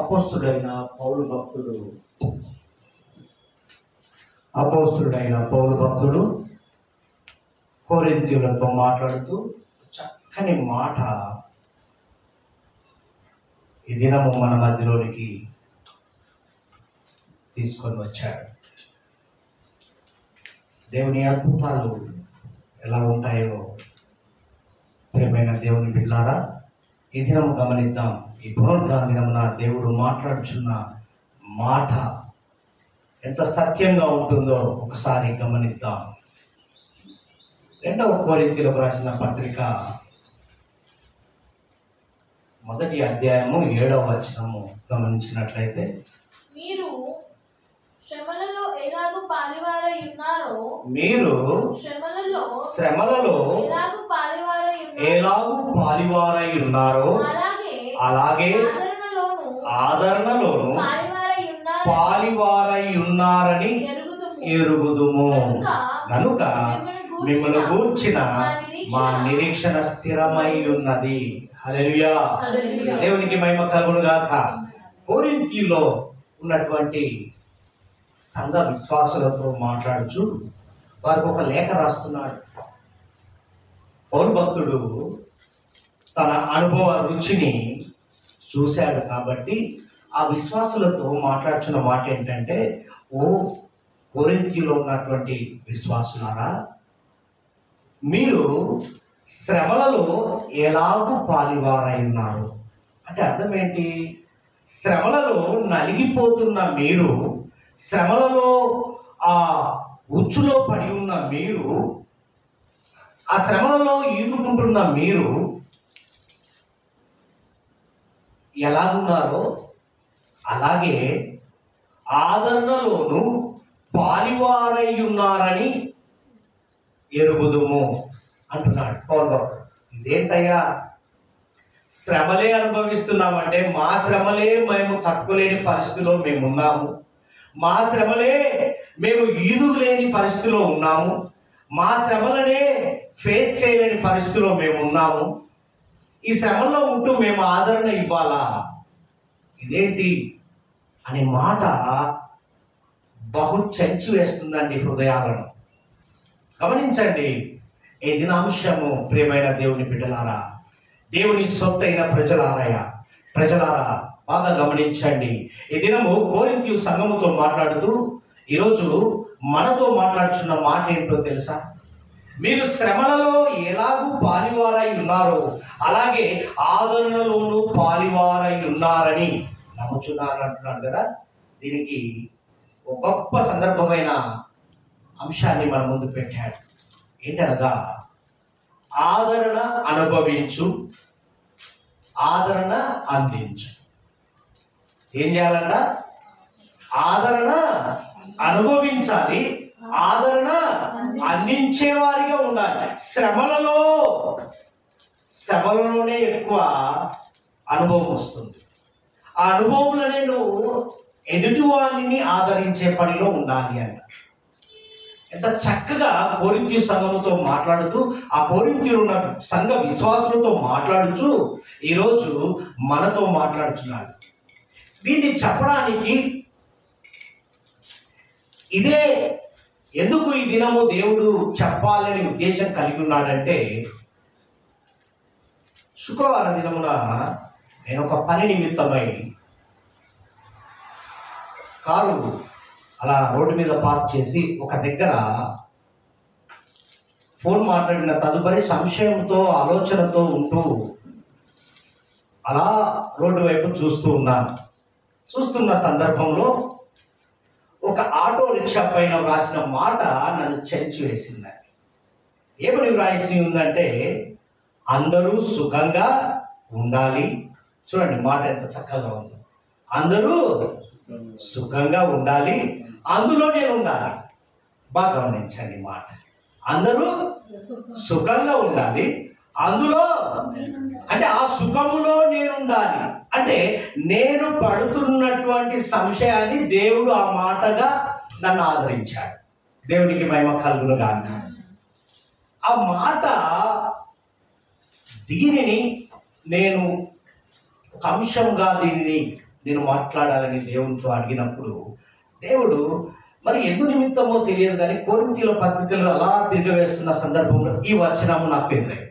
అపోస్తుడైన పౌలు భక్తుడు కొరింథీయులతో మాట్లాడుతూ చక్కని మాట ఈ దినము మన మధ్యలోనికి తీసుకొని వచ్చాడు. దేవుని అద్భుతాలు ఎలా ఉంటాయో ప్రియమైన దేవుని బిడ్డలారా, ఈ దినము గమనిద్దాం. ఈ పునరుద్ధాన దినమున దేవుడు మాట్లాడుచున్న మాట ఎంత సత్యంగా ఉంటుందో ఒకసారి గమనిద్దాం. 2వ కొరింథీయులకు రాసిన పత్రిక 1వ అధ్యాయము 7వ వచనము గమనించినట్లయితే, మీరు శ్రమలలో ఎలాగూ పాలివారై ఉన్నారో ఎలాగూ పాలివారై ఉన్నారో అలాగే ఆదరణలోను పాలివారై ఉన్నారని ఎరుగుదుము. కనుక మిమ్మల్ని గూర్చిన మా నిరీక్షణ స్థిరమై ఉన్నది. హల్లెలూయా, దేవునికి మహిమ కలుగును గాక. కొరింథీయులో ఉన్నటువంటి సంఘ విశ్వాసులతో మాట్లాడుచు వారికి ఒక లేఖ రాస్తున్నాడు. పౌలు భక్తుడు తన అనుభవ రుచిని చూశాడు కాబట్టి ఆ విశ్వాసులతో మాట్లాడుచున్న మాట ఏంటంటే, ఓ కొరింథీయులో ఉన్నటువంటి విశ్వాసులారా, మీరు శ్రమలలో ఎలాగూ పాలివారై ఉన్నారు. అంటే అర్థం ఏంటి? శ్రమలలో నలిగిపోతున్న మీరు, శ్రమలలో ఆ ఉచ్చులో పడి ఉన్న మీరు, ఆ శ్రమలలో ఈదుకుంటున్న మీరు ఎలాగున్నారో అలాగే ఆదరణలోను పాలివారై ఉన్నారని ఎరుగుదుము అంటున్నాడు పౌలు. ఇదేంటయ్యా, శ్రమలే అనుభవిస్తున్నామంటే మా శ్రమలే మేము తట్టుకోలేని పరిస్థితిలో మేమున్నాము, మా శ్రమలే మేము ఈదులేని పరిస్థితిలో ఉన్నాము, మా శ్రమలనే ఫేస్ చేయలేని పరిస్థితిలో మేము ఉన్నాము. ఈ శ్రమల్లో ఉంటూ మేము ఆదరణ ఇవ్వాలా? ఇదేంటి అనే మాట బహు చంచి వేస్తుందండి హృదయాలను. గమనించండి ఈ దినాంశము. ప్రియమైన దేవుని బిడ్డలారా, దేవుని సొత్తైన ప్రజలారా బాగా గమనించండి. ఈ దినము కొరింథీయు సంఘముతో మాట్లాడుతూ ఈరోజు మనతో మాట్లాడుచున్న మాట ఏంటో తెలుసా? మీరు శ్రమలలో ఎలాగూ పాలివారై ఉన్నారో అలాగే ఆదరణలోనూ పాలివారై ఉన్నారని నమ్ముచున్నారు అంటున్నాడు కదా. దీనికి ఒక గొప్ప సందర్భమైన అంశాన్ని మన ముందు పెట్టాడు. ఏంటనగా, ఆదరణ అనుభవించు, ఆదరణ అందించు. ఏం చేయాలంట? ఆదరణ అనుభవించాలి, ఆదరణ అందించేవారిగా ఉండాలి. శ్రమలలోనే ఎక్కువ అనుభవం వస్తుంది. ఆ అనుభవంలోనే నువ్వు ఎదుటి వారిని ఆదరించే పనిలో ఉండాలి అంట. ఎంత చక్కగా కొరింథీ సంఘంతో మాట్లాడుతూ, ఆ కొరింథీలో ఉన్న సంఘ విశ్వాసులతో మాట్లాడుతూ ఈరోజు మనతో మాట్లాడుతున్నాడు. దీన్ని చెప్పడానికి ఇదే ఎందుకు ఈ దినము దేవుడు చెప్పాలని ఉద్దేశం కలిగి ఉన్నాడంటే, శుక్రవారం దినమున నేను ఒక పని నిమిత్తమై కారు అలా రోడ్డు మీద పార్క్ చేసి ఒక దగ్గర ఫోన్ మాట్లాడిన తదుపరి సంశయంతో ఆలోచనతో ఉంటూ అలా రోడ్డు వైపు చూస్తున్న సందర్భంలో ఒక ఆటో రిక్షా పైన రాసిన మాట నన్ను చంచి వేసింది. ఏమని వ్రాసి ఉందంటే, అందరూ సుఖంగా ఉండాలి. చూడండి మాట ఎంత చక్కగా ఉందో. అందరూ సుఖంగా ఉండాలి, అందులో నేను ఉండాలి. బాగా గమనించండి మాట. అందరూ సుఖంగా ఉండాలి, అందులో అంటే ఆ సుఖములో నేను ఉండాలి. అంటే నేను పడుతున్నటువంటి సంశయాన్ని దేవుడు ఆ మాటగా నన్ను ఆదరించాడు. దేవునికి మహిమ కలుగును గాక. ఆ మాట దీనిని నేను ఒక అంశంగా దీనిని నేను మాట్లాడాలని దేవునితో అడిగినప్పుడు దేవుడు మరి ఎందు నిమిత్తమో తెలియదు కానీ కొరింథీయుల పత్రికలు అలా తిరగవేస్తున్న సందర్భంలో ఈ వచనము నాకు ఎదురైంది.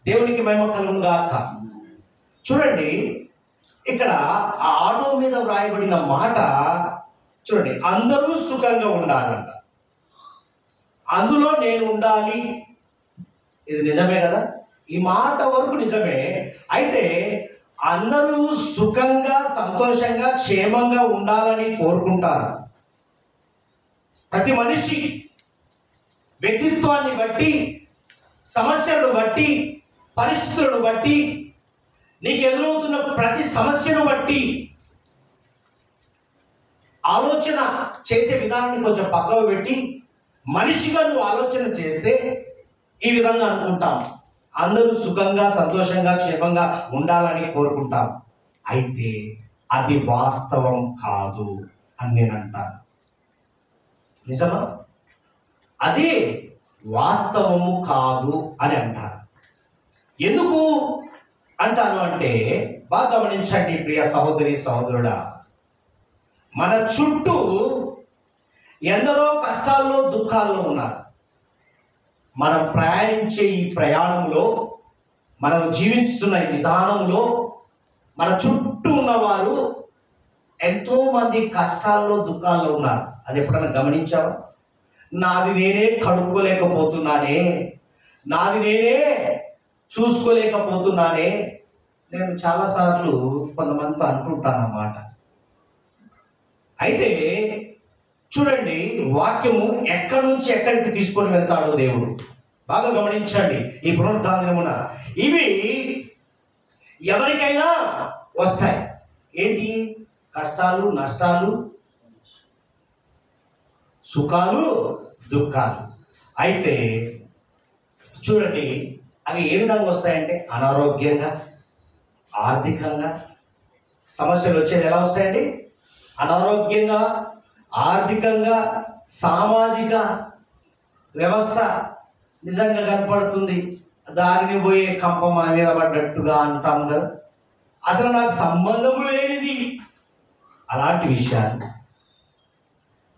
దేవునికి మహిమ కలుగును గాక. చూడండి, ఇక్కడ ఆ ఆటో మీద వ్రాయబడిన మాట చూడండి, అందరూ సుఖంగా ఉండాలంట, అందులో నేను ఉండాలి. ఇది నిజమే కదా, ఈ మాట వరకు నిజమే. అయితే అందరూ సుఖంగా, సంతోషంగా, క్షేమంగా ఉండాలని కోరుకుంటారు. ప్రతి మనిషి వ్యక్తిత్వాన్ని బట్టి, సమస్యలను బట్టి, పరిస్థితులను బట్టి, నీకు ఎదురవుతున్న ప్రతి సమస్యను బట్టి ఆలోచన చేసే విధానాన్ని కొంచెం పక్కకు పెట్టి మనిషిగా నువ్వు ఆలోచన చేస్తే ఈ విధంగా అనుకుంటాం, అందరూ సుఖంగా, సంతోషంగా, క్షేమంగా ఉండాలని కోరుకుంటాం. అయితే అది వాస్తవం కాదు అని నేను అంటాను. నిజమా? అది వాస్తవము కాదు అని అంటారు. ఎందుకు అంటాను అంటే బాగా గమనించండి ప్రియ సహోదరి సహోదరుడా, మన చుట్టూ ఎందరో కష్టాల్లో, దుఃఖాల్లో ఉన్నారు. మనం ప్రయాణించే ఈ ప్రయాణంలో, మనం జీవిస్తున్న ఈ విధానంలో మన చుట్టూ ఉన్నవారు ఎంతోమంది కష్టాల్లో, దుఃఖాల్లో ఉన్నారు. అది ఎప్పుడైనా గమనించావా? నాది నేనే కడుక్కోలేకపోతున్నానే, నాది నేనే చూసుకోలేకపోతున్నానే. నేను చాలాసార్లు కొంతమందితో అంటుంటాను అన్నమాట. అయితే చూడండి, వాక్యము ఎక్కడి నుంచి ఎక్కడికి తీసుకొని వెళ్తాడో దేవుడు. బాగా గమనించండి. ఈ పునరుద్ధానమున ఇవి ఎవరికైనా వస్తాయి. ఏంటి? కష్టాలు, నష్టాలు, సుఖాలు, దుఃఖాలు. అయితే చూడండి, అవి ఏ విధంగా వస్తాయంటే అనారోగ్యంగా, ఆర్థికంగా. సమస్యలు వచ్చేది ఎలా వస్తాయండి? అనారోగ్యంగా, ఆర్థికంగా, సామాజిక వ్యవస్థ నిజంగా కనపడుతుంది. దారిని పోయే కంప మన మీద పడ్డట్టుగా అంటాం కదా, అసలు నాకు సంబంధం లేనిది అలాంటి విషయాలు.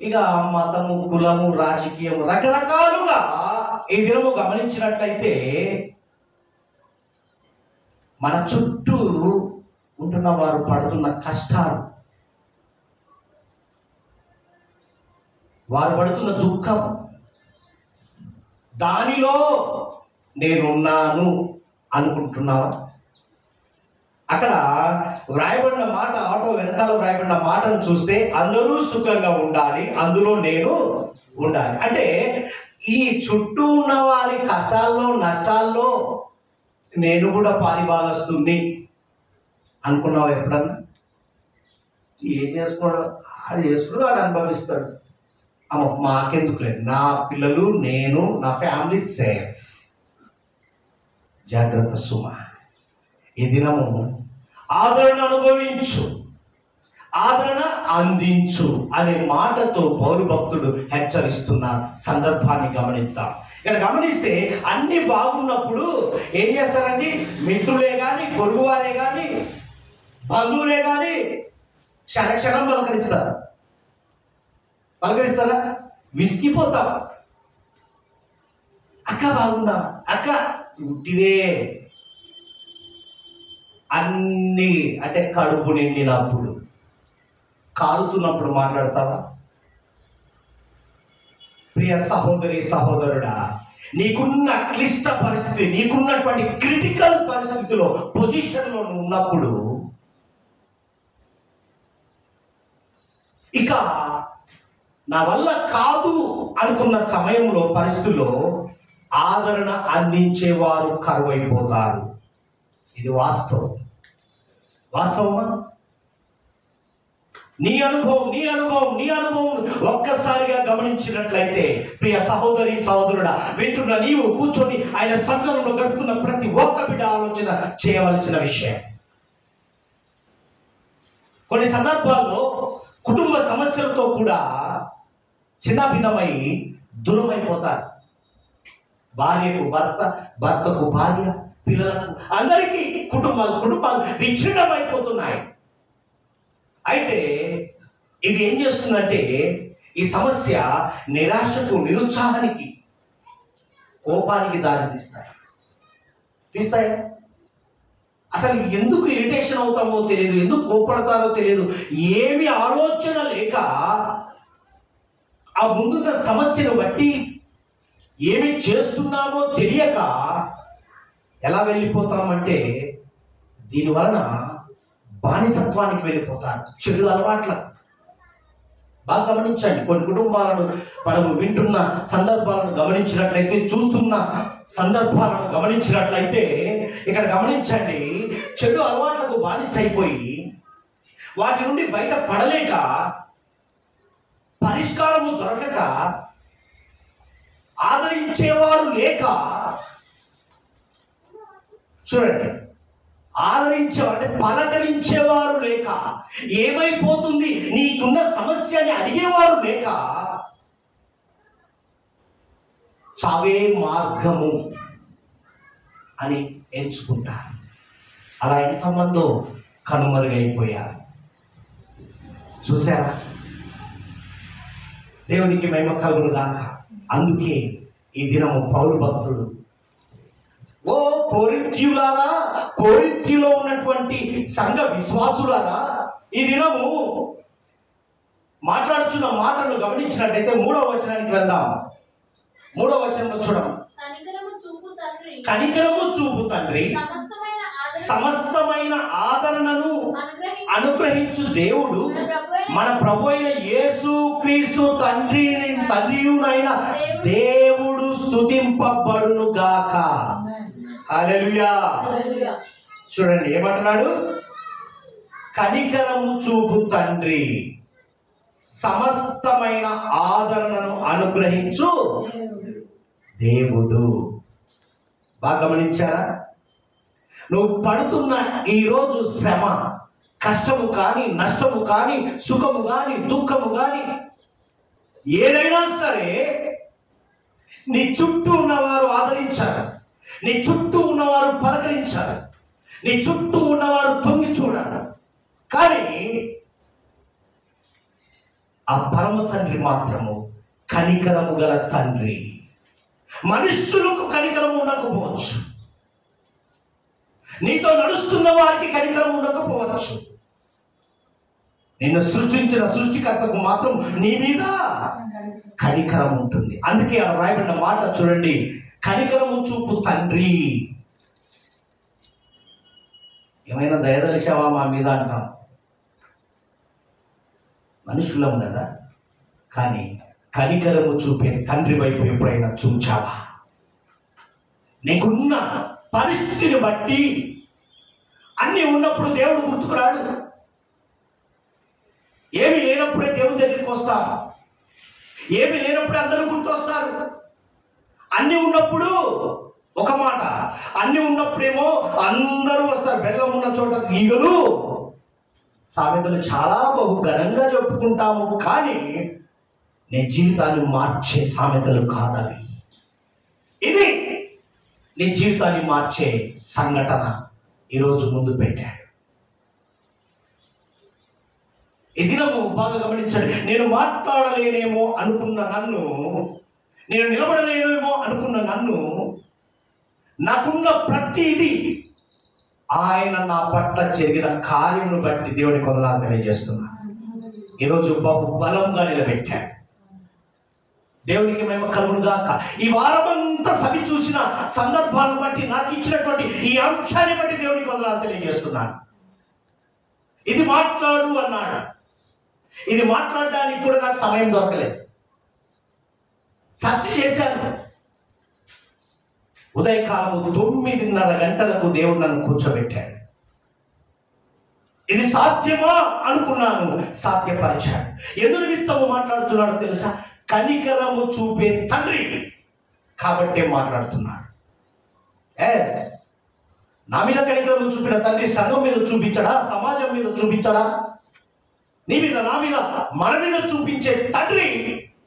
ఇక మతము, కులము, రాజకీయము, రకరకాలుగా ఈ దినము గమనించినట్లయితే మన చుట్టూ ఉంటున్న వారు పడుతున్న కష్టాలు, వారు పడుతున్న దుఃఖం, దానిలో నేనున్నాను అనుకుంటున్నావా? అక్కడ వ్రాయబడిన మాట, ఆటో వెనకాల వ్రాయబడిన మాటను చూస్తే అందరూ సుఖంగా ఉండాలి, అందులో నేను ఉండాలి. అంటే ఈ చుట్టూ ఉన్న వారి కష్టాల్లో, నష్టాల్లో నేను కూడా పారిభాగస్తుని అనుకున్నావా ఎప్పుడన్నా? ఏం చేసుకోవడం, అది చేసుకుని వాడు అనుభవిస్తాడు. మాకెందుకు లేదు, నా పిల్లలు, నేను, నా ఫ్యామిలీ సేఫ్. జాగ్రత్త సుమ. ఈ దినము ఆదరణ అనుభవించు, ఆదరణ అందించు అనే మాటతో పౌరు భక్తుడు హెచ్చరిస్తున్న సందర్భాన్ని గమనిద్దాం. ఇక్కడ గమనిస్తే అన్ని బాగున్నప్పుడు ఏం చేస్తారండి? మిత్రులే కానీ, పొరుగువారే కానీ, బంధువులే కానీ క్షణక్షణం పలకరిస్తారా? విసిగిపోతాం. అక్క బాగుందా, అక్క ఉట్టిదే అన్నీ అంటే కడుపు నిండినప్పుడు, కాలుతున్నప్పుడు మాట్లాడతావా? ప్రియ సహోదరి సహోదరుడా, నీకున్న క్లిష్ట పరిస్థితి, నీకున్నటువంటి క్రిటికల్ పరిస్థితిలో, పొజిషన్లో నువ్వు ఉన్నప్పుడు ఇక నా వల్ల కాదు అనుకున్న సమయంలో, పరిస్థితుల్లో ఆదరణ అందించేవారు కరువైపోతారు. ఇది వాస్తవం. వాస్తవమా? నీ అనుభవం ఒక్కసారిగా గమనించినట్లయితే ప్రియ సహోదరి సహోదరుడా, వింటున్న నీవు కూర్చొని ఆయన సంఘంలో గడుపుతున్న ప్రతి ఒక్క బిడ్డ ఆలోచన చేయవలసిన విషయం. కొన్ని సందర్భాల్లో కుటుంబ సమస్యలతో కూడా చిన్న భిన్నమై దూరమైపోతారు. భార్యకు భర్త, భర్తకు భార్య, పిల్లలకు, అందరికీ కుటుంబాలు విచ్ఛిన్నమైపోతున్నాయి. అయితే ఇది ఏం చేస్తుందంటే ఈ సమస్య ఇది ఏం చేస్తుందంటే ఈ సమస్య నిరాశకు, నిరుత్సాహానికి, కోపానికి దారి తీస్తాయా? అసలు ఎందుకు ఇరిటేషన్ అవుతామో తెలియదు, ఎందుకు కోపడతారో తెలియదు, ఏమి ఆలోచన లేక ఆ ముందున్న సమస్యను బట్టి ఏమి చేస్తున్నామో తెలియక ఎలా వెళ్ళిపోతామంటే దీనివలన బానిసత్వానికి వెళ్ళిపోతారు, చెడు అలవాట్లకు. బాగా గమనించండి. కొన్ని కుటుంబాలను మనము వింటున్న సందర్భాలను గమనించినట్లయితే, చూస్తున్న సందర్భాలను గమనించినట్లయితే ఇక్కడ గమనించండి, చెడు అలవాట్లకు బానిస అయిపోయి వాటి నుండి బయట పడలేక, పరిష్కారము దొరకక, ఆదరించేవారు లేక, చూడండి, ఆదరించేవారు అంటే పలకరించేవారు లేక, ఏమైపోతుంది నీకున్న సమస్యని అడిగేవారు లేక చావే మార్గము అని ఎంచుకుంటారు. అలా ఎంతమందో కనుమరుగైపోయారు. చూసారా? దేవునికి మహిమ కలుగును గాక. అందుకే ఈ దినము పౌలు భక్తుడు, ఓ కొరింథీయులారా, కొరింథీలో ఉన్నటువంటి సంఘ విశ్వాసులారా, ఈ దినము మాట్లాడుచున్న మాటను గమనించినట్లయితే 3వ వచనానికి వెళ్దాం. 3వ వచనంలో చూడం, కనికరము చూపు తండ్రి సమస్తమైన ఆదరణను అనుగ్రహించు దేవుడు మన ప్రభు అయిన యేసు క్రీస్తు తండ్రియునైన దేవుడు స్తుతింపబడును గాక. హల్లెలూయా. చూడండి ఏమంటున్నాడు, కనికరము చూపు తండ్రి సమస్తమైన ఆదరణను అనుగ్రహించు దేవుడు. బాగా గమనించారా? నువ్వు పడుతున్న ఈరోజు శ్రమ, కష్టము కానీ, నష్టము కానీ, సుఖము కానీ, దుఃఖము కానీ, ఏదైనా సరే నీ చుట్టూ ఉన్నవారు ఆదరించారు, నీ చుట్టూ ఉన్నవారు పలకరించారు, నీ చుట్టూ ఉన్నవారు తొంగి చూడాలి. కానీ ఆ పరమ తండ్రి మాత్రము కనికరము గల తండ్రి. మనుష్యులకు కనికరం ఉండకపోవచ్చు, నీతో నడుస్తున్న వారికి కనికరం ఉండకపోవచ్చు, నిన్ను సృష్టించిన సృష్టికర్తకు మాత్రం నీ మీద కనికరం ఉంటుంది. అందుకే ఆ రాయబడిన మాట చూడండి, కనికరము చూపు తండ్రి. ఏమైనా దయదలిశావా మా మీద అంటాం, మనుషులం కదా. కానీ కనికరము చూపే తండ్రి వైపు ఎప్పుడైనా చూచావా? నీకున్న పరిస్థితిని బట్టి అన్నీ ఉన్నప్పుడు దేవుడు గుర్తుకురాడు, ఏమి లేనప్పుడే దేవుడి దగ్గరికి వస్తాం, ఏమి లేనప్పుడే అందరూ గుర్తొస్తారు. అన్నీ ఉన్నప్పుడు ఒక మాట, అన్నీ ఉన్నప్పుడేమో అందరూ వస్తారు. బెల్లం ఉన్న చోట ఈగలు. సామెతలు చాలా బహు ఘనంగా చెప్పుకుంటాము, కానీ నీ జీవితాన్ని మార్చే సామెతలు కాదవి. ఇది నీ జీవితాన్ని మార్చే సంఘటన ఈరోజు ముందు పెట్టాడు. ఈ దినము బాగా గమనించండి. నేను మాట్లాడలేనేమో అనుకున్న నన్ను, నేను నిలబడలేనేమో అనుకున్న నన్ను, నాకున్న ప్రతిదీ ఆయన నా పట్ల జరిగిన కార్యమును బట్టి దేవుని కొందరు తెలియజేస్తున్నా. ఈరోజు బహు బలంగా నిలబెట్టాడు. దేవునికి మేము కలుగును గాక. ఈ వారమంతా సవి చూసిన సందర్భాలను బట్టి, నాకు ఇచ్చినటువంటి ఈ అంశాన్ని బట్టి దేవునికి వందనాలు తెలియజేస్తున్నాను. ఇది మాట్లాడు అన్నాడు. ఇది మాట్లాడడానికి కూడా నాకు సమయం దొరకలేదు. సెర్చ్ చేశాను. ఉదయకాలము 9:30 గంటలకు దేవుడు నన్ను కూర్చోబెట్టాడు. ఇది సాధ్యమా అనుకున్నాను, సాధ్యపరిచాడు. ఎందుకు నిమిత్తము మాట్లాడుతున్నాడో తెలుసా? కనికరము చూపే తండ్రి కాబట్టే మాట్లాడుతున్నాడు. ఎస్, నా మీద కనికరము చూపిన తండ్రి సంఘం మీద చూపించడా? సమాజం మీద చూపించడా? నీ మీద, నా మీద, మన మీద చూపించే తండ్రి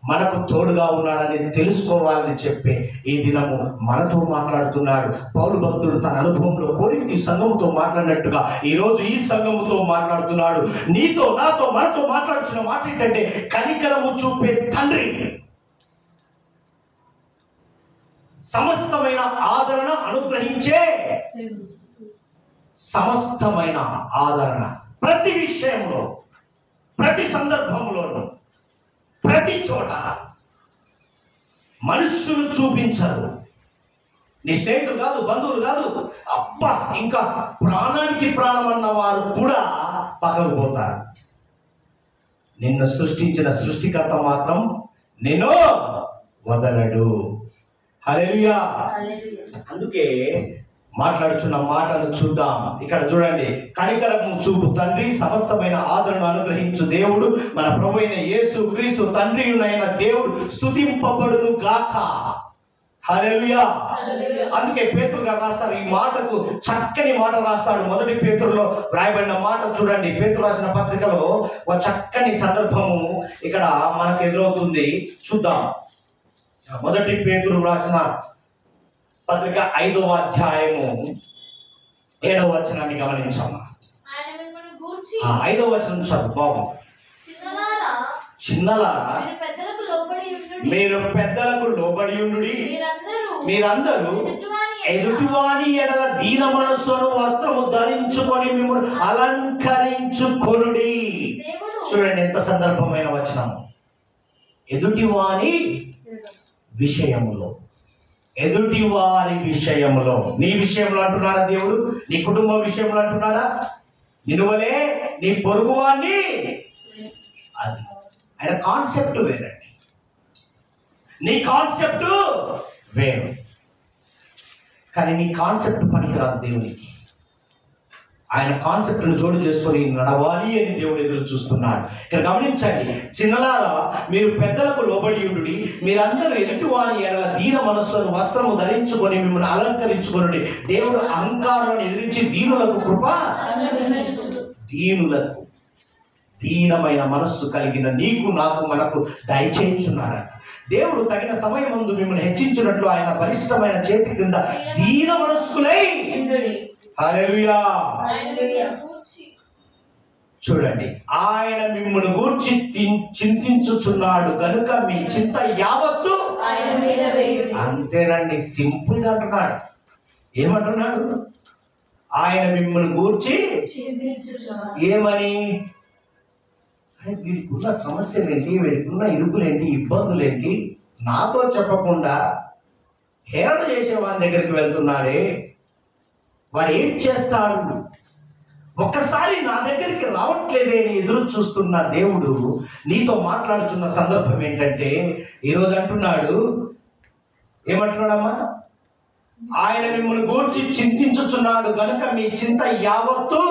మనకు తోడుగా ఉన్నాడని తెలుసుకోవాలని చెప్పి ఈ దినము మనతో మాట్లాడుతున్నాడు పౌలు భక్తుడు. తన అనుభవంలో కొరింథీ సంఘముతో మాట్లాడినట్టుగా ఈరోజు ఈ సంఘముతో మాట్లాడుతున్నాడు. నీతో నాతో మనతో మాట్లాడుతున్న మాట ఏంటంటే కనికరము చూపే తండ్రి, సమస్తమైన ఆదరణ అనుగ్రహించే, సమస్తమైన ఆదరణ ప్రతి విషయంలో, ప్రతి సందర్భంలోనూ, ప్రతి చోట. మనుష్యులు చూపించరు. నీ స్నేహితులు కాదు, బంధువులు కాదు, అబ్బా ఇంకా ప్రాణానికి ప్రాణం అన్న వారు కూడా పక్కకు పోతారు. నిన్ను సృష్టించిన సృష్టికర్త మాత్రం నిన్ను వదలడు. హల్లెలూయా. అందుకే మాట్లాడుచున్న మాటలు చూద్దాం. ఇక్కడ చూడండి, కనికరము చూపు తండ్రి, సమస్తమైన ఆదరణ అనుగ్రహించు దేవుడు, మన ప్రభు అయిన యేసు క్రీస్తు తండ్రి అయిన దేవుడు స్తుతింపబడును గాక. హల్లెలూయా. అందుకే పేతురు గారు రాస్తారు, ఈ మాటకు చక్కని మాట రాస్తాడు. మొదటి పేతురులో రాయబడిన మాట చూడండి. పేతురు రాసిన పత్రికలో ఒక చక్కని సందర్భము ఇక్కడ మనకు ఎదురవుతుంది. చూద్దాం. మొదటి పేతురు రాసిన పత్రిక 5వ అధ్యాయము 7వ వచనాన్ని గమనించమ్మా. 5వ వచనం చదువు బాబు. చిన్నలారా మీరు పెద్దలకు లోబడి ఉండుడి, మీరందరూ ఎదుటివాని ఎడల దీన మనస్సును వస్త్రము ధరించుకొని మిమ్మల్ని అలంకరించుకొనుడి. చూడండి ఎంత సందర్భమైన వచనం. ఎదుటివాని విషయములో, ఎదుటి వారి విషయంలో. నీ విషయంలో అంటున్నాడా దేవుడు? నీ కుటుంబం విషయంలో అంటున్నాడా? నిన్నువలే నీ పొరుగువాన్ని. అది ఆయన కాన్సెప్ట్ వేరండి, నీ కాన్సెప్ట్ వేరు. కానీ నీ కాన్సెప్ట్ పనికిరాదు దేవునికి. ఆయన కాన్సెప్ట్ను జోడు చేసుకొని నడవాలి అని దేవుడు ఎదురు చూస్తున్నాడు. ఇక్కడ గమనించండి, చిన్నలారా మీరు పెద్దలకు లోబడి ఉండుడి, మీరందరూ ఎదుటివాని ఎడల దీన మనస్సును వస్త్రము ధరించుకొని మిమ్మల్ని అలంకరించుకొనుడి. దేవుడు అహంకారాన్ని ఎదిరించి దీనులకు కృప, దీనులకు దీనమైన మనస్సు కలిగిన నీకు నాకు మనకు దయచేయించున్నాడు. దేవుడు తగిన సమయమందు మిమ్మల్ని హెచ్చించినట్లు ఆయన బలిష్టమైన చేతి క్రింద దీన మనస్సులై. హల్లెలూయా. చూడండి, ఆయన మిమ్మల్ని గూర్చి చింతించుచున్నాడు కనుక మీ చింత యావత్తు అంతేనండి. సింపుల్ గా అంటున్నాడు. ఏమంటున్నాడు? ఆయన మిమ్మల్ని గూర్చి ఏమని? వీడికి ఉన్న సమస్యలేంటి, వీడికి ఉన్న ఇరుకులేంటి, ఇబ్బందులేంటి నాతో చెప్పకుండా హేళన చేసే వాని దగ్గరికి వెళ్తున్నాడే, వాడు ఏం చేస్తాడు, ఒక్కసారి నా దగ్గరికి రావట్లేదే అని ఎదురు చూస్తున్న దేవుడు నీతో మాట్లాడుతున్న సందర్భం ఏంటంటే ఈరోజు అంటున్నాడు. ఏమంటున్నాడమ్మా? ఆయన మిమ్మల్ని గూర్చి చింతించుచున్నాడు కనుక మీ చింత యావత్తు.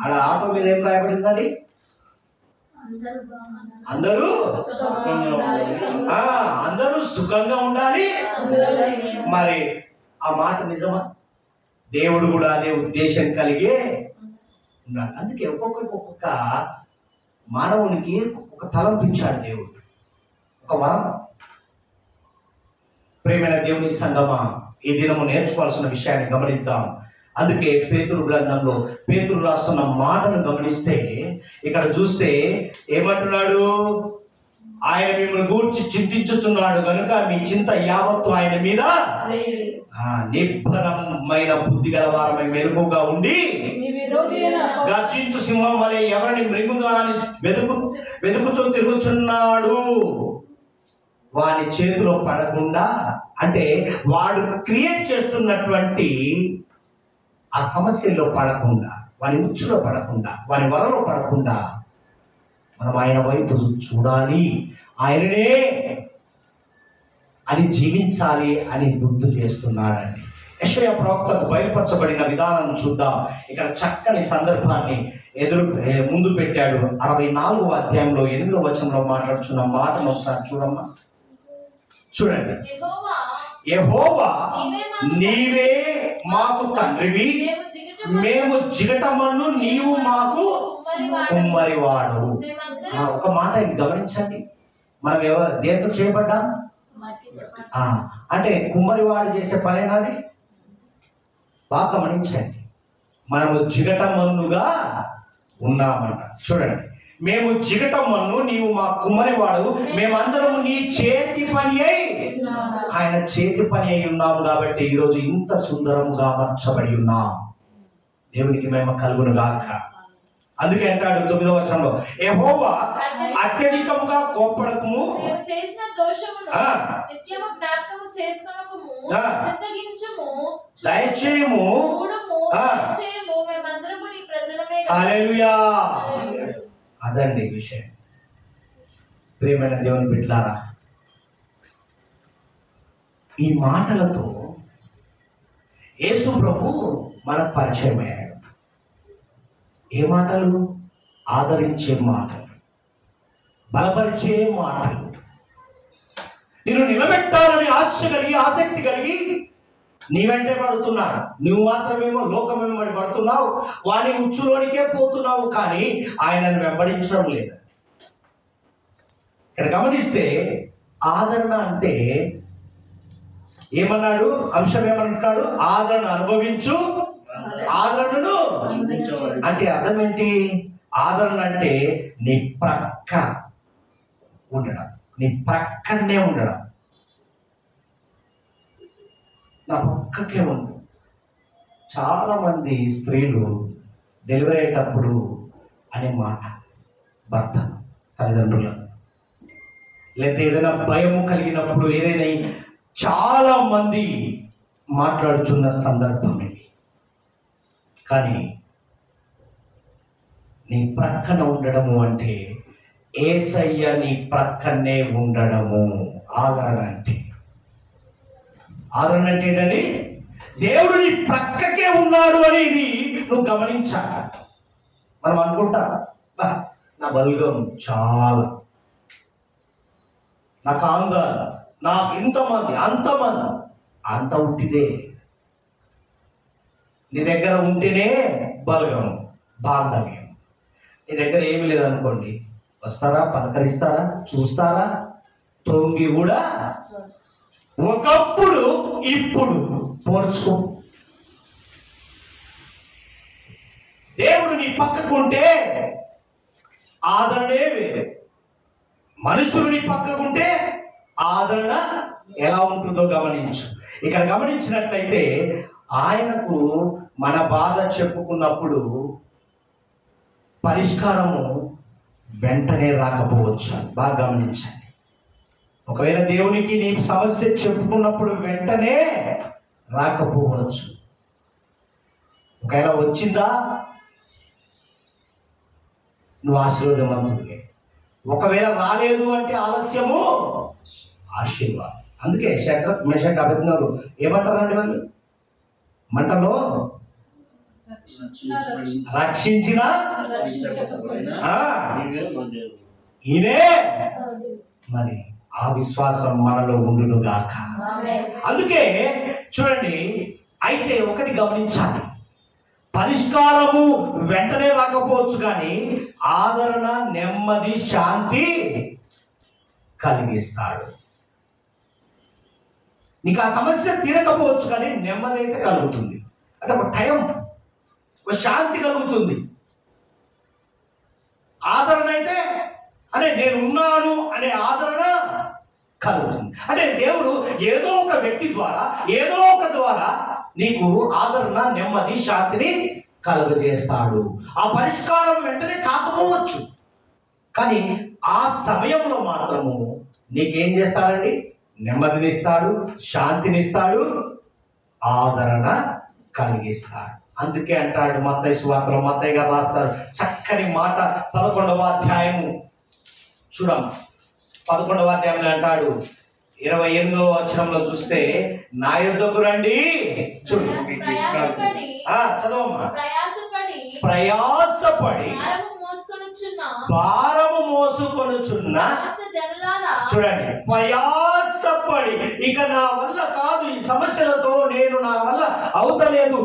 ఆడ ఆటో మీద ఏం రాయబడిందండి? అందరూ సుఖంగా ఉండాలి. మరి ఆ మాట నిజమా? దేవుడు కూడా అదే ఉద్దేశం కలిగే ఉన్నాడు. అందుకే ఒక్కొక్క మానవునికి ఒక తలంపించాడు దేవుడు, ఒక వరం. ప్రేమైన దేవుని సంగమా, ఈ దినము నేర్చుకోవాల్సిన విషయాన్ని గమనిద్దాం. అందుకే పేతురు గ్రంథంలో పేతురు రాస్తున్న మాటను గమనిస్తే ఇక్కడ చూస్తే ఏమంటున్నాడు? ఆయన మిమ్మల్ని గూర్చి చింతించుచున్నాడు కనుక మీ చింత యావత్తు ఆయన మీద నిబ్బరమైన బుద్ధి గలవారమై మెలకుగా ఉండి గర్జించు సింహం వలె ఎవరిని మృంగుదాన్ని వెతుకుతూ తిరుగుచున్నాడు. వాని చేతిలో పడకుండా, అంటే వాడు క్రియేట్ చేస్తున్నటువంటి ఆ సమస్యల్లో పడకుండా, వాని ఉచ్చులో పడకుండా, వాని వలలో పడకుండా మనం ఆయన వైపు చూడాలి, ఆయననే అని జీవించాలి అని గుర్తు చేస్తున్నాడండి. యెషయా ప్రవక్తకు బయలుపరచబడిన విధానం చూద్దాం. ఇక్కడ చక్కని సందర్భాన్ని ముందు పెట్టాడు. 64వ అధ్యాయంలో 8వ వచనంలో మాట్లాడుచున్న మాటను ఒకసారి చూడమ్మా. చూడండి. యెహోవా నీవే మాకు తండ్రివి, మేము జిగటమన్ను నీవు మాకు కుమ్మరివాడు. ఒక మాట గమనించండి, మనం దేంతో చేయబడ్డాం? అంటే కుమ్మరివాడు చేసే పనేనాది? బాగా గమనించండి, మనము జిగటమన్నుగా ఉన్నామంట. చూడండి, మేము జిగటమన్ను నీవు మా కుమ్మరివాడు, మేమందరము నీ చేతి పని అయి, ఆయన చేతి పని అయి ఉన్నాము కాబట్టి ఈరోజు ఇంత సుందరముగా అమర్చబడి ఉన్నాం. దేవునికి మహిమ కలుగును గాక. అందుకే అంటాడు 9వ వచనంలో, యెహోవా అత్యధికముగా కోపడకము, దయచేయము. హల్లెలూయా. అదండి విషయం. ప్రియమైన దేవుని బిడ్డలారా, ఈ మాటలతో యేసు ప్రభు మనకు పరిచయం అయ్యాడు. ఏ మాటలు? ఆదరించే మాటలు, బలపరిచే మాటలు, నేను నిలబెట్టాలని ఆశ కలిగి ఆసక్తి కలిగి నీ వెంటే పడుతున్నాడు. నువ్వు మాత్రమేమో లోకం వెంబడి పడుతున్నావు, వాని ఉచ్చులోనికే పోతున్నావు, కానీ ఆయనను వెంబడించడం లేదు. ఇక్కడ గమనిస్తే ఆదరణ అంటే ఏమన్నాడు? అంశం ఏమంటున్నాడు? ఆదరణ అనుభవించు, ఆదరణను అంటే అర్థం ఏంటి? ఆదరణ అంటే నీ ప్రక్క ఉండడం, నీ ప్రక్కనే ఉండడం. నా పక్కకే ఉంది. చాలా మంది స్త్రీలు డెలివరీ అయ్యేటప్పుడు అనే మాట భర్త, తల్లిదండ్రులను, లేకపోతే ఏదైనా భయము కలిగినప్పుడు, ఏదైనా చాలా మంది మాట్లాడుతున్న సందర్భం ఇది. కానీ నీ ప్రక్కన ఉండడము అంటే యేసయ్య నీ ప్రక్కనే ఉండడము. ఆదరణ అంటే, ఆదరణ అంటే ఏంటండి? దేవుడు నీ ప్రక్కకే ఉన్నాడు అనేది నువ్వు గమనించాలి. మనం అనుకుంటా, నా బల్గం చాలా, నాకు ఆందోళన, నాకు ఇంతమంది అంతమంది, అంత ఉట్టిదే. నీ దగ్గర ఉంటేనే బలగం, బాంధవ్యం. నీ దగ్గర ఏమి లేదనుకోండి, వస్తారా, పలకరిస్తారా, చూస్తారా, తొంగి కూడా ఒకప్పుడు ఇప్పుడు పోల్చుకో. దేవుడు నీ పక్కకుంటే ఆదరణే వేరే. మనుషులు నీ పక్కకుంటే ఆదరణ ఎలా ఉంటుందో గమనించు. ఇక్కడ గమనించినట్లయితే ఆయనకు మన బాధ చెప్పుకున్నప్పుడు పరిష్కారము వెంటనే రాకపోవచ్చు. బాగా గమనించండి. ఒకవేళ దేవునికి నీ సమస్య చెప్పుకున్నప్పుడు వెంటనే రాకపోవచ్చు. ఒకవేళ వచ్చిందా, నువ్వు ఆశీర్వాదవంతుడివే. ఒకవేళ రాలేదు అంటే ఆలస్యము ఆశీర్వాదం. అందుకే షడ్రక్ మెషక్ అబేద్నెగో ఏమంటారండి? వాళ్ళు మంటలో రక్షించిన ఈయనే. మరి ఆ విశ్వాసం మనలో ఉండును గాక. అందుకే చూడండి, అయితే ఒకటి గమనించాలి, పరిష్కారము వెంటనే రాకపోవచ్చు, కానీ ఆదరణ, నెమ్మది, శాంతి కలిగిస్తాడు. నీకు ఆ సమస్య తీరకపోవచ్చు, కానీ నెమ్మది అయితే కలుగుతుంది. అంటే ఒక టైం, ఒక శాంతి కలుగుతుంది. ఆదరణ అయితే అంటే నేను ఉన్నాను అనే ఆదరణ కలుగుతుంది. అంటే దేవుడు ఏదో ఒక వ్యక్తి ద్వారా, ఏదో ఒక ద్వారా నీకు ఆదరణ, నెమ్మది, శాంతిని కలుగజేస్తాడు. ఆ పరిష్కారం వెంటనే కాకపోవచ్చు, కానీ ఆ సమయంలో మాత్రము నీకేం చేస్తాడండి? నెమ్మదినిస్తాడు, శాంతినిస్తాడు, ఆదరణ కలిగిస్తాడు. అందుకే అంటాడు మత్తయి సువార్తలో, మత్తయి గారు రాస్తారు చక్కని మాట, 11వ అధ్యాయము చూడమ్మా. 11వ అధ్యాయంలో అంటాడు, 28వ వచనంలో చూస్తే, నా యుద్ధకు రండి. చూడు, చదవమ్మా. ప్రయాసపడి భారము మోసుకొనుచున్న, చూడండి, ప్రయాసపడి, ఇక నా వల్ల కాదు, ఈ సమస్యలతో నేను, నా వల్ల అవుతలేదు,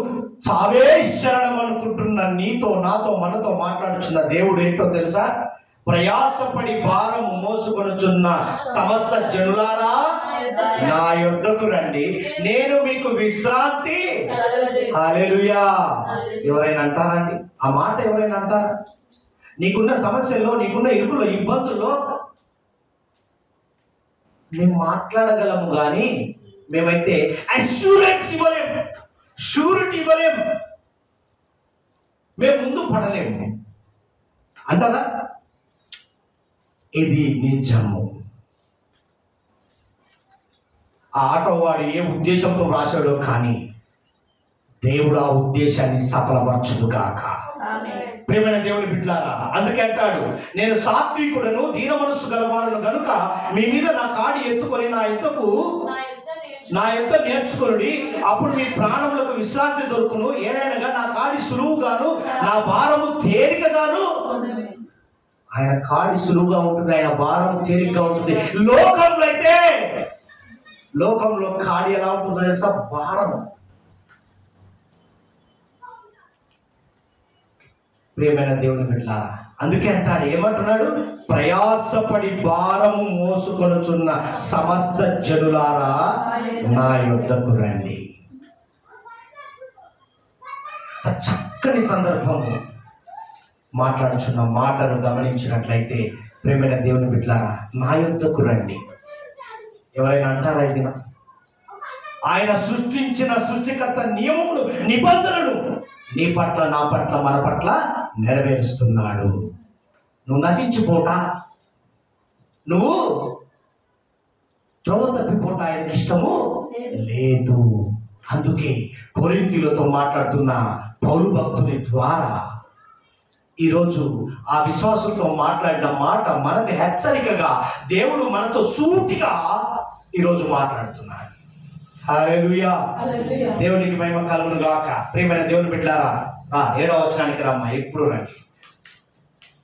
చావే శరణం అనుకుంటున్న నీతో, నాతో, మనతో మాట్లాడుచున్న దేవుడు ఏంటో తెలుసా? ప్రయాసపడి భారం మోసుకొనుచున్న సమస్త జనులారా నా యొద్దకు రండి, నేను మీకు విశ్రాంతి. హల్లెలూయా. ఎవరైనా అంటారండి ఆ మాట? ఎవరైనా అంటారా? నీకున్న సమస్యల్లో, నీకున్న ఇరుకుల్లో, ఇబ్బందుల్లో మేము మాట్లాడగలము, కానీ మేమైతే అష్యూరెన్స్ ఇవ్వలేము, షూరిటీ ఇవ్వలేము, మేము ముందు పడలేము అంటారా? ఇది నిజము. ఆ ఆటో వాడు ఏ ఉద్దేశంతో రాశాడో కానీ దేవుడు ఆ ఉద్దేశాన్ని సఫలపరచును గాక. ప్రియమైన దేవుని బిడ్డలారా, అందుకే అంటాడు, నేను సాత్వికుడను, దీన మనస్సు గలవాడును గనుక మీ మీద నా కాడి ఎత్తుకొని నా యుద్ధ నేర్చుకొనుడి, అప్పుడు మీ ప్రాణములకు విశ్రాంతి దొరుకును. ఏలైనగా నా కాడి సులువుగాను నా భారము తేలికగాను. ఆయన కాడి సులువుగా ఉంటుంది, ఆయన భారము తేలికగా ఉంటుంది. లోకంలో కాడి ఎలా ఉంటుందో తెలుసా? భారం. ప్రియమైన దేవుని బిడ్డలారా, అందుకే అంటాడు, ఏమంటున్నాడు? ప్రయాసపడి భారము మోసుకొనుచున్న సమస్త జనులారా నా యొద్దకు రండి. చక్కని సందర్భము మాట్లాడుచున్న మాటను గమనించినట్లయితే, ప్రియమైన దేవుని బిడ్డలారా, నా యొద్దకు రండి. ఎవరైనా అంటారా? ఇది ఆయన సృష్టించిన సృష్టికర్త నియమములు, నిబంధనలు నీ పట్ల, నా పట్ల, మన పట్ల నెరవేరుస్తున్నాడు. నువ్వు నశించిపోట, నువ్వు త్రోవ తప్పిపోట ఆయనకి ఇష్టము లేదు. అందుకే కొరింథీయులతో మాట్లాడుతున్న పౌలు భక్తుని ద్వారా ఈరోజు ఆ విశ్వాసులతో మాట్లాడిన మాట మనకు హెచ్చరికగా దేవుడు మనతో సూటిగా ఈరోజు మాట్లాడుతున్నాడు. హల్లెలూయా. దేవునికి మహిమ కలుగును గాక. ప్రియమైన దేవుని బిడ్డలారా, 7వ వచనానికి రమ్మా. ఎప్పుడు రండి.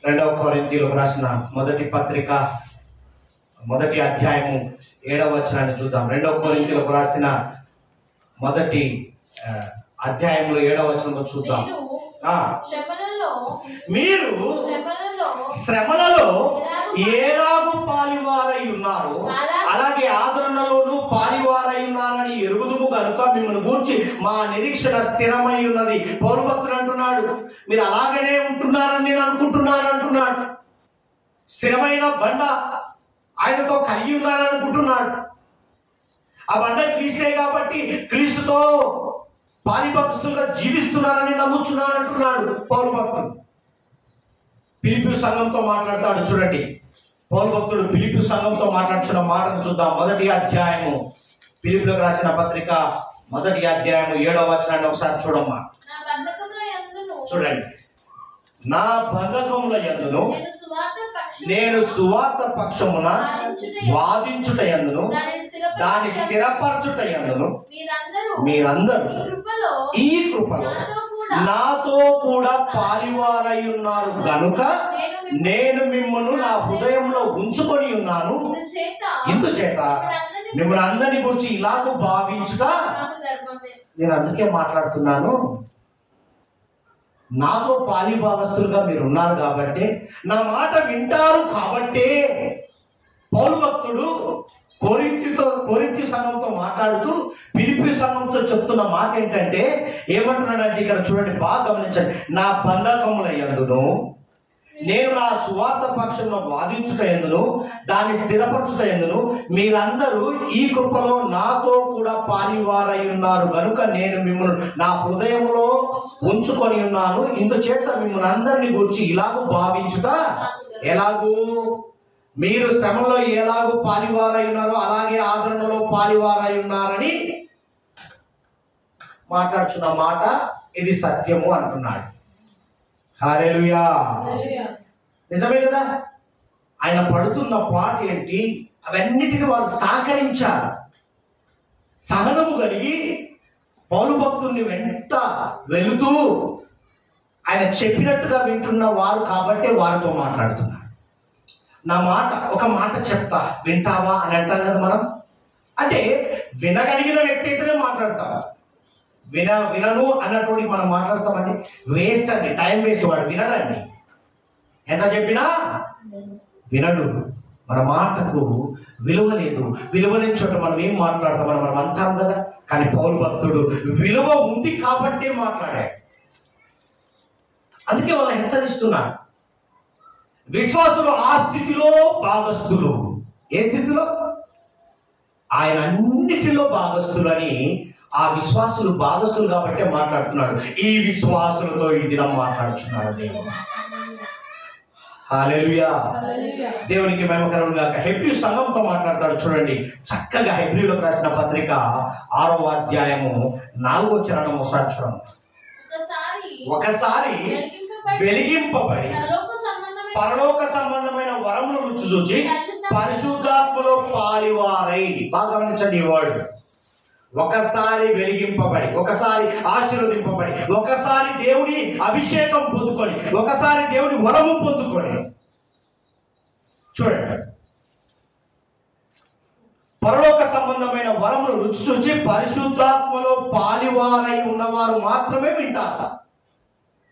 2వ కొరింథీయులకు రాసిన మొదటి పత్రిక 1వ అధ్యాయము 7వ వచనాన్ని చూద్దాం. 2వ కొరింథీయులకు రాసిన మొదటి అధ్యాయంలో 7వ వచనంలో చూద్దాం. మీరు శ్రమలలో ఏలాగు పాలివారై ఉన్నారు, అలాగే ఆదరణలోనూ పాలివారై ఉన్నారని ఎరుగుదుము కనుక మిమ్మల్ని గూర్చి మా నిరీక్షణ స్థిరమై ఉన్నది. పౌలు భక్తుడు అంటున్నాడు, మీరు అలాగనే ఉంటున్నారని నేను అనుకుంటున్నాను అంటున్నాడు. స్థిరమైన బండ ఆయనతో కలిగి ఉన్నారనుకుంటున్నాడు. ఆ బండ క్రీస్తే కాబట్టి క్రీస్తుతో పాలిభక్తులుగా జీవిస్తున్నారని నమ్ముచున్నాను అంటున్నాడు పౌలు భక్తుడు. ఫిలిప్పీ సంఘంతో మాట్లాడతాడు. చూడండి, పౌలు భక్తుడు ఫిలిప్పీ సంఘంతో మాట్లాడుతున్న మాటను చూద్దాం. 1వ అధ్యాయము, ఫిలిప్పీలకు రాసిన పత్రిక 1వ అధ్యాయము 7వ వచనాన్ని ఒకసారి చూడమ్మా. చూడండి, నా బంధకముల యందును నేను సువార్త పక్షమున వాదించుట యందును దాని స్థిరపరచుట యందును మీరందరూ ఈ కృపలో నాతో కూడా పాలివారై ఉన్నారు గనుక నేను మిమ్మల్ని నా హృదయంలో ఉంచుకొని ఉన్నాను. ఇందుచేత మిమ్మల్ని అందరిని గురించి ఇలాగూ భావించుట నేను అందుకే మాట్లాడుతున్నాను. నాతో పాలిభాగస్తులుగా మీరు ఉన్నారు కాబట్టి, నా మాట వింటారు కాబట్టి పౌలు భక్తుడు కొరింథీ సంఘంతో మాట్లాడుతూ ఫిలిప్పీ సంఘంతో చెప్తున్న మాట ఏంటంటే, ఏమంటున్నాడంటే ఇక్కడ చూడండి, బాగా గమనించండి. నా బంధకముల యందును నేను నా సువార్త పక్షంలో వాదించుట యందును దాన్ని స్థిరపరచుట యందును మీరందరూ ఈ కృపలో నాతో కూడా పాలివారై ఉన్నారు కనుక నేను మిమ్మల్ని నా హృదయంలో ఉంచుకొని ఉన్నాను. ఇందుచేత మిమ్మల్ని అందరినీ గురించి ఇలాగూ భావించుట, ఎలాగూ మీరు శ్రమలో ఎలాగూ పాలివారై ఉన్నారో అలాగే ఆదరణలో పాలివారై ఉన్నారని మాట్లాడుచున్న మాట ఇది సత్యము అంటున్నాడు. హల్లెలూయా. నిజమే కదా. ఆయన పడుతున్న పాట ఏంటి? అవన్నిటిని వారు సహకరించారు. సహనము కలిగి పౌలు భక్తుల్ని వెంట వెళుతూ ఆయన చెప్పినట్టుగా వింటున్న వారు కాబట్టి వారితో మాట్లాడుతున్నారు. నా మాట, ఒక మాట చెప్తా వింటావా అని అంటాం కదా మనం. అంటే వినగలిగిన వ్యక్తి అయితేనే మాట్లాడతారు. వినను అన్నటువంటి మనం మాట్లాడతామండి. వేస్ట్ అండి, టైం వేస్ట్. వాడు వినడండి, ఎంత చెప్పినా వినడు. మన మాటకు విలువ లేదు. విలువ లేని చోట మనం ఏం మాట్లాడతామని మనం అంటాం కదా. కానీ పౌలు భక్తుడు విలువ ఉంది కాబట్టే మాట్లాడాడు. అందుకే వాళ్ళు హెచ్చరిస్తున్నారు. విశ్వాసులు ఆ స్థితిలో భాగస్థులు. ఏ స్థితిలో? ఆయన అన్నిటిలో భాగస్థులని. ఆ విశ్వాసులు భాగస్థులు కాబట్టే మాట్లాడుతున్నాడు. ఈ విశ్వాసులతో ఈ దినం మాట్లాడుతున్నాడు దేవుడు. హల్లెలూయా. దేవునికి మహిమ కలుగును గాక. హెబ్రీ సంఘంతో మాట్లాడతాడు చూడండి చక్కగా. హెబ్రీలోకి రాసిన పత్రిక 6వ అధ్యాయము 4వ వచనం ఒకసారి చూడండి. ఒకసారి వెలిగింపబడి పరలోక సంబంధమైన వరమును రుచి చూచి పరిశుద్ధాత్మలో పాలివారై. బాగా గమనించండి ఈ వర్డ్. ఒకసారి వెలిగింపబడి, ఒకసారి ఆశీర్వదింపబడి, ఒకసారి దేవుడి అభిషేకం పొందుకొని, ఒకసారి దేవుడి వరము పొందుకొని. చూడండి, పరలోక సంబంధమైన వరమును రుచి చూచి పరిశుద్ధాత్మలో పాలివారై ఉన్నవారు మాత్రమే వింటారు.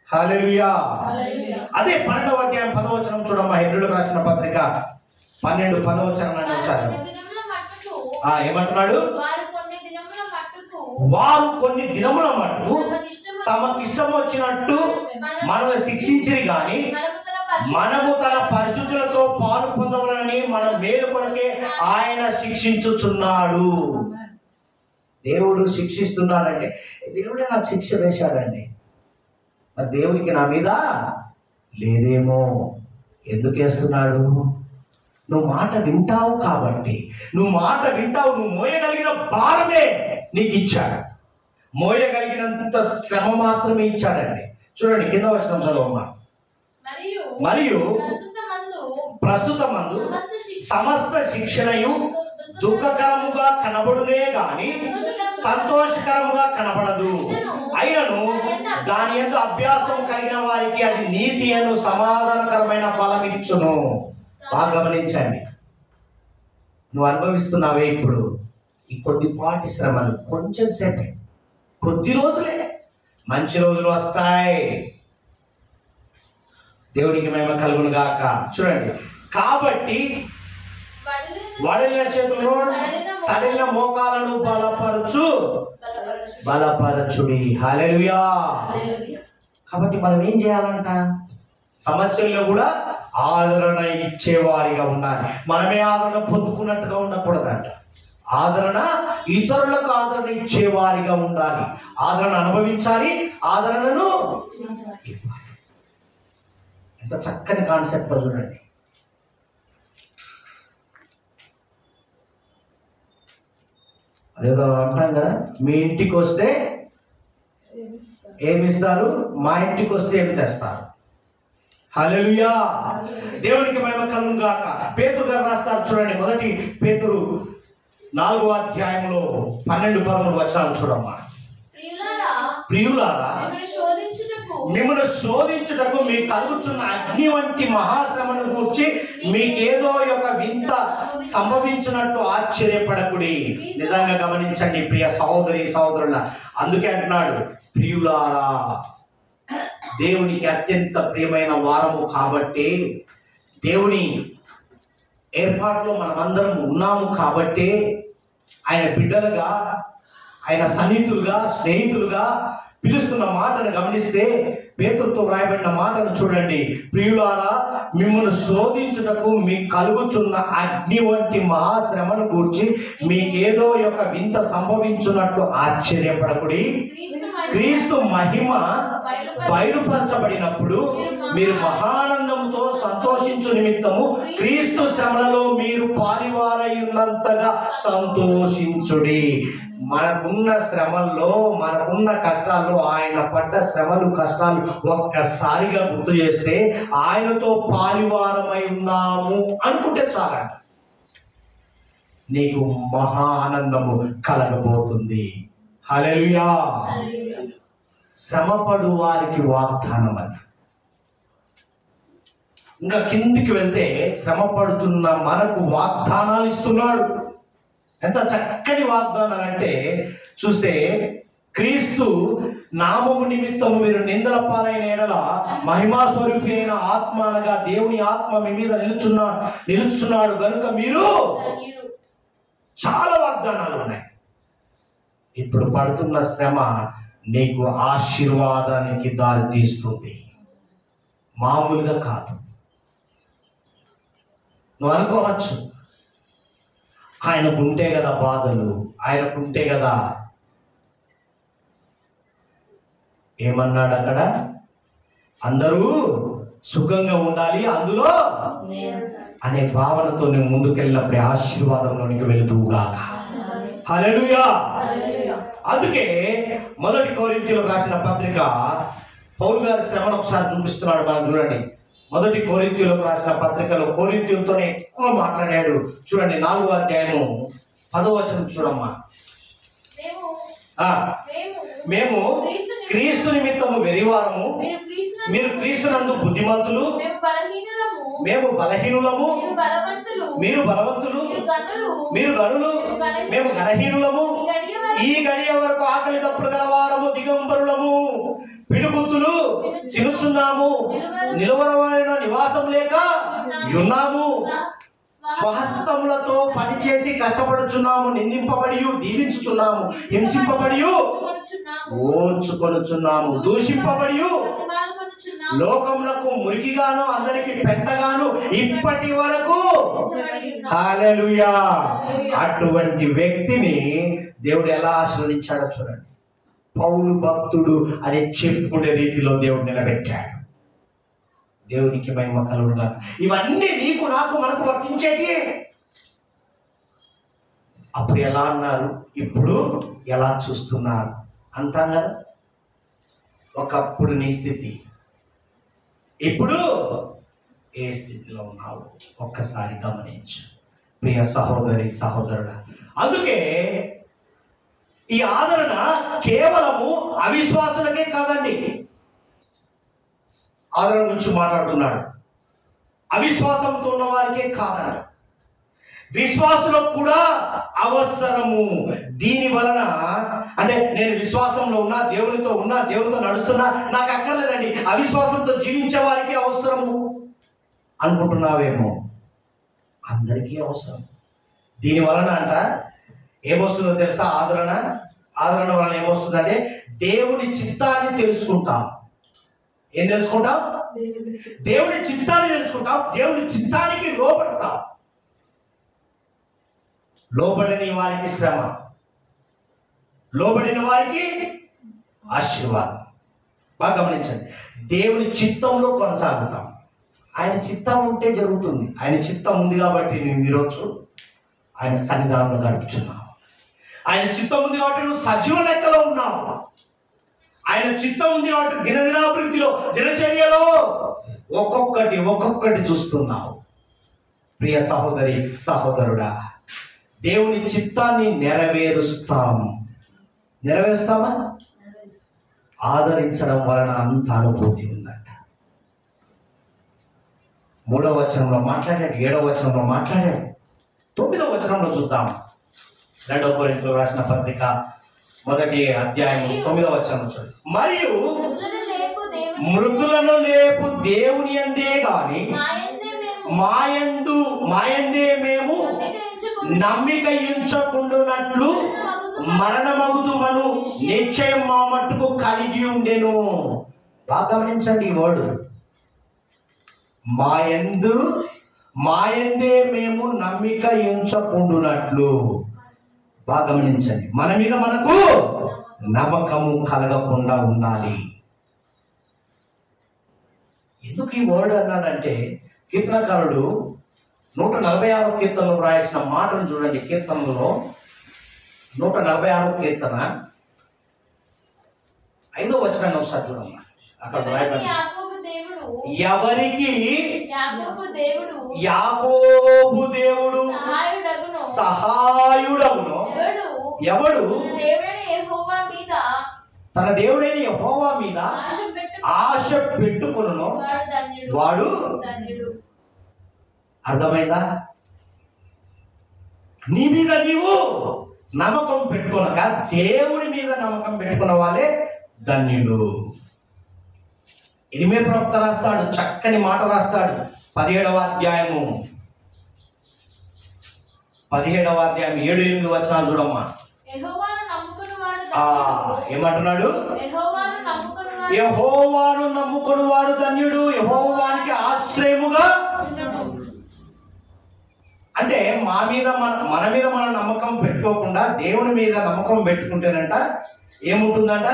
హల్లెలూయా. అదే 12వ అధ్యాయం 10వ వచనం చూడమ్మా. హెబ్రీయులకు రాసిన పత్రిక 12:10వ వచనం ఒకసారి ఏమంటున్నాడు? వారు కొన్ని దినముల మట్టుకు తమకిష్టం వచ్చినట్టు మనల్ని శిక్షించిరి గాని మనము తన పరిశుద్ధులతో పాలు పొందవాలని మన మేలు కొరకే ఆయన శిక్షించుచున్నాడు. దేవుడు శిక్షిస్తున్నాడంటే దేవుడే నాకు శిక్ష వేశాడండి. మరి దేవుడికి నా మీద లేదేమో. ఎందుకు వేస్తున్నాడు? నువ్వు మాట వింటావు కాబట్టి. నువ్వు మాట వింటావు. నువ్వు మోయగలిగిన భారమే నీకు ఇచ్చాడు. మోయగలిగినంత శ్రమ మాత్రమే ఇచ్చాడండి. చూడండి కింద వచనం చదవమ్మా. మరియు ప్రస్తుతమందు సమస్త శిక్షణయు దుఃఖకరముగా కనబడునే గాని సంతోషకరముగా కనబడదు. అయినను దాని యందు అభ్యాసం కలిగిన వారికి అది నీతి అను సమాధానకరమైన ఫలం ఇచ్చును. బాగా గమనించండి. నువ్వు అనుభవిస్తున్నావే ఇప్పుడు ఈ కొద్దిపాటి శ్రమలు, కొంచెం సేపే, కొద్ది రోజులే. మంచి రోజులు వస్తాయి. దేవునికి మహిమ కలుగును గాక. చూడండి, కాబట్టి వడిలిన చేతులను సడిలిన మోకాలను బలపరచుడి. హల్లెలూయా. కాబట్టి మనం ఏం చేయాలంట? సమస్యల్లో కూడా ఆదరణ ఇచ్చేవారిగా ఉండాలి. మనమే ఆదరణ పొందుకున్నట్టుగా ఉండకూడదంట. ఆదరణ ఇతరులకు ఆదరణ ఇచ్చేవారిగా ఉండాలి. ఆదరణ అనుభవించాలి, ఆదరణను ఇవ్వాలి. ఎంత చక్కని కాన్సెప్ట్ చూడండి. అదేదో అంటాం కదా, మీ ఇంటికి వస్తే ఏమిస్తారు, మా ఇంటికి వస్తే ఏమి తెస్తారు. హల్లెలూయా. దేవునికి మహిమ కలుగును గాక. పేతురు గారు రాస్తారు చూడండి. మొదటి పేతురు 4వ అధ్యాయంలో 12-13 వచనాలు చూడమ్మా. ప్రియులారా, మిమ్మల్ని శోధించుటకు మీకు కలుగుచున్న అగ్ని వంటి మహాశ్రమను గూర్చి మీకేదో ఒక వింత సంభవించినట్టు ఆశ్చర్యపడకుడి. నిజంగా గమనించండి ప్రియ సహోదరి సహోదరుల. అందుకే అంటున్నాడు, ప్రియులారా, దేవునికి అత్యంత ప్రియమైన వారము కాబట్టి, దేవుని ఏర్పాటులో మనమందరం ఉన్నాము కాబట్టి, ఆయన బిడ్డలుగా, ఆయన సన్నిహితులుగా, స్నేహితులుగా పిలుస్తున్న మాటను గమనిస్తే పేతురుతో వ్రాయబడిన మాటను చూడండి. ప్రియులారా, మిమ్మల్ని శోధించుటకు మీకు కలుగుచున్న అగ్ని వంటి మహాశ్రమను గూర్చి మీకేదో ఒక వింత సంభవించున్నట్టు ఆశ్చర్యపడకుడి. క్రీస్తు మహిమ బయలుపరచబడినప్పుడు మీరు మహానందంతో సంతోషించు నిమిత్తము క్రీస్తు శ్రమలలో మీరు పాలివారై ఉన్నంతగా సంతోషించుడి. మనకున్న శ్రమల్లో, మనకున్న కష్టాల్లో ఆయన పడ్డ శ్రమలు, కష్టాలు ఒక్కసారిగా గుర్తు చేస్తే ఆయనతో పాలివారమై ఉన్నాము అనుకుంటే చాలంట, నీకు మహా ఆనందము కలగబోతుంది. హల్లెలూయా. శ్రమపడు వారికి వాగ్దానం అని. ఇంకా కిందికి వెళ్తే శ్రమ పడుతున్న మనకు వాగ్దానాలు ఇస్తున్నాడు. ఎంత చక్కని వాగ్దానాలు అంటే చూస్తే క్రీస్తు నామము నిమిత్తము మీరు నిందల పాలైన ఎడల మహిమా స్వరూపైన ఆత్మ అనగా దేవుని ఆత్మ మీ మీద నిలుచున్నాడు కనుక మీరు. చాలా వాగ్దానాలు ఉన్నాయి. ఇప్పుడు పడుతున్న శ్రమ నీకు ఆశీర్వాదానికి దారి తీస్తుంది, మామూలుగా కాదు. నువ్వు అనుకోవచ్చు, ఆయనకుంటే కదా బాధలు, ఆయనకుంటే కదా. ఏమన్నాడు అక్కడ? అందరూ సుఖంగా ఉండాలి అందులో అనే భావనతో నువ్వు ముందుకెళ్ళినప్పుడే ఆశీర్వాదంలోనికి వెళుతువుగాక. హల్లెలూయా. అందుకే మొదటి కొరింథీయులకు రాసిన పత్రిక పౌలు గారి శ్రమను ఒకసారి చూపిస్తున్నాడు. మనం చూడండి, మొదటి కొరింథీయులకు రాసిన పత్రికలో కొరింథీయులతోనే ఎక్కువ మాట్లాడాడు. చూడండి 4వ అధ్యాయము 10వ వచనం చూడమ్మా. మేము క్రీస్తు నిమిత్తము వెరివారము, మీరు క్రీస్తునందు బుద్ధిమంతులు, మేము బలహీనులము, మీరు బలవంతులు, మీరు గనులు, మేము గణహీనులము, ఈ గడియ వరకు ఆకలి తప్పుడు గలవారము, దిగంబరులము, పిడుగుతులు తినుచున్నాము, నిలువరమైన నివాసం లేక ఉన్నాము, స్వహస్తములతో పనిచేసి కష్టపడుచున్నాము, నిందింపబడి దీవించుచున్నాము, హింసింపబడి ఓర్చుకొనుచున్నాము, దూషింపబడి లోకమునకు మురికిగాను అందరికి పెద్దగాను ఇప్పటి వరకు. హల్లెలూయా. అటువంటి వ్యక్తిని దేవుడు ఎలా ఆశీర్వదించాడో చూడండి. పౌలు భక్తుడు అని చెప్పుకునే రీతిలో దేవుడు నిలబెట్టాడు. దేవునికి మహిమ కలుగుగా. ఇవన్నీ నీకు నాకు మనకు వర్తించేటి. అప్పుడు ఎలా అన్నారు, ఇప్పుడు ఎలా చూస్తున్నారు అంటాం కదా. ఒకప్పుడు నీ స్థితి, ఇప్పుడు ఏ స్థితిలో ఉన్నావు ఒక్కసారి గమనించు ప్రియ సహోదరి సహోదరుడా. అందుకే ఈ ఆదరణ కేవలము అవిశ్వాసులకే కాదండి. ఆదరణ గురించి మాట్లాడుతున్నాడు. అవిశ్వాసంతో ఉన్న వారికే కాదన, విశ్వాసులకు కూడా అవసరము. దీని వలన అంటే నేను విశ్వాసంలో ఉన్నా, దేవునితో ఉన్నా, దేవునితో నడుస్తున్నా, నాకు అక్కర్లేదండి, అవిశ్వాసంతో జీవించే వారికి అవసరము అనుకుంటున్నావేమో. అందరికీ అవసరం. దీని వలన అంట ఏమొస్తుందో తెలుసా? ఆదరణ వలన ఏమొస్తుందంటే దేవుని చిత్తాన్ని తెలుసుకుంటాం. ఏం తెలుసుకుంటాం? దేవుని చిత్తాన్ని తెలుసుకుంటాం. దేవుని చిత్తానికి లోబడతాం. లోబడని వారికి శ్రమ, లోబడిన వారికి ఆశీర్వాదం. బాగా గమనించండి. దేవుని చిత్తంలో కొనసాగుతాం. ఆయన చిత్తం ఉంటే జరుగుతుంది. ఆయన చిత్తం ఉంది కాబట్టి నువ్వు ఈరోజు ఆయన సన్నిధానంలో గడుపుతున్నావు. ఆయన చిత్తం ఉంది కాబట్టి నువ్వు సజీవ లెక్కలో ఉన్నావు. ఆయన చిత్తం ఉంది కాబట్టి దినదినాభివృద్ధిలో, దినచర్యలో ఒక్కొక్కటి చూస్తున్నావు. ప్రియ సహోదరి సహోదరుడా, దేవుని చిత్తాన్ని నెరవేరుస్తామా? ఆదరించడం వలన అంత అనుభూతి ఉందంట. 3వ వచనంలో మాట్లాడాడు, 7వ వచనంలో మాట్లాడాడు, 9వ వచనంలో చూద్దాం. 2వ కొరింథీయులకు రాసిన పత్రిక 1వ అధ్యాయం 9వ వచనం చూడండి. మరియు మృతులను లేపు దేవుని యందే గాని మాయందే మేము నమ్మిక ఉంచకుండునట్లు మరణమగుదుమను నిశ్చయం మా మట్టుకు కలిగి ఉండెను. బాగా గమనించండి ఈ వర్డ్, మాయందే మేము నమ్మిక ఉంచకుండునట్లు. బాగా గమనించండి, మన మీద మనకు నమ్మకము కలగకుండా ఉండాలి. ఎందుకు ఈ వర్డ్ అన్నాడంటే, కీర్తనకారుడు 146వ కీర్తనలో రాసిన మాటను చూడండి. కీర్తనలో 146వ కీర్తన 5వ వచనాన్ని ఒకసారి చూడమ్మా. అక్కడ ఎవరికి యాకోబు దేవుడు సహాయుడగునో, ఎవడు తన దేవుడైన యెహోవా మీద ఆశ పెట్టుకొనునో వాడు. అర్థమైందా? నీ మీద నీవు నమ్మకం పెట్టుకోనక దేవుని మీద నమ్మకం పెట్టుకున్న వాళ్ళే ధన్యుడు. ఇరిమియా ప్రవక్త రాస్తాడు, చక్కని మాట రాస్తాడు. 17వ అధ్యాయం 7-8 వచనాలు చూడమ్మా. యెహోవాను నమ్ముకునివాడు ధన్యుడు. ఏమంటున్నాడు? యెహోవాను నమ్ముకునివాడు యెహోవాను నమ్ముకునివాడు ధన్యుడు, యెహోవానికి ఆశ్రయముగా. అంటే మన మీద మనం నమ్మకం పెట్టుకోకుండా దేవుని మీద నమ్మకం పెట్టుకుంటేనంట ఏముంటుందంట?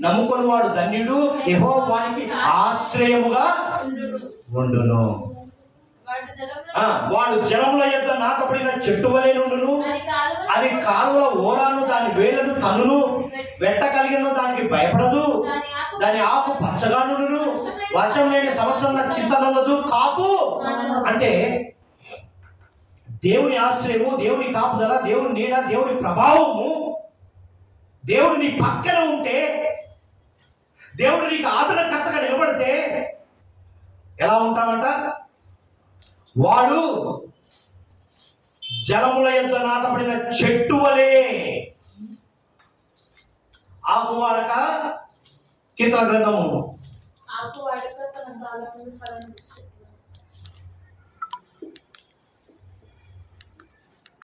నమ్ముకునివాడు ధన్యుడు, యెహోవానికి ఆశ్రయముగా ఉండును. వాడు జలముల యొద్ద నాటబడిన చెట్టు వలె నుండును, అది కాలువల ఓరాను దాని వేళ్లను తన్నును, వెట్ట కలిగిన దానికి భయపడదు, దాని ఆకు పచ్చగా నుండును, వర్షం లేని సంవత్సరం చింతనుండదు, కాపు. అంటే దేవుని ఆశ్రయము, దేవుని కాపుదల, దేవుని నీడ, దేవుని ప్రభావము, దేవుడు నీ పక్కన ఉంటే, దేవుడు నీకు ఆదరణకర్తగా నిలబడితే ఎలా ఉంటామంట? వాడు జలముల యొద్ద నాటబడిన చెట్టు వలె, ఆకు వాడక, కీర్తన గ్రంథము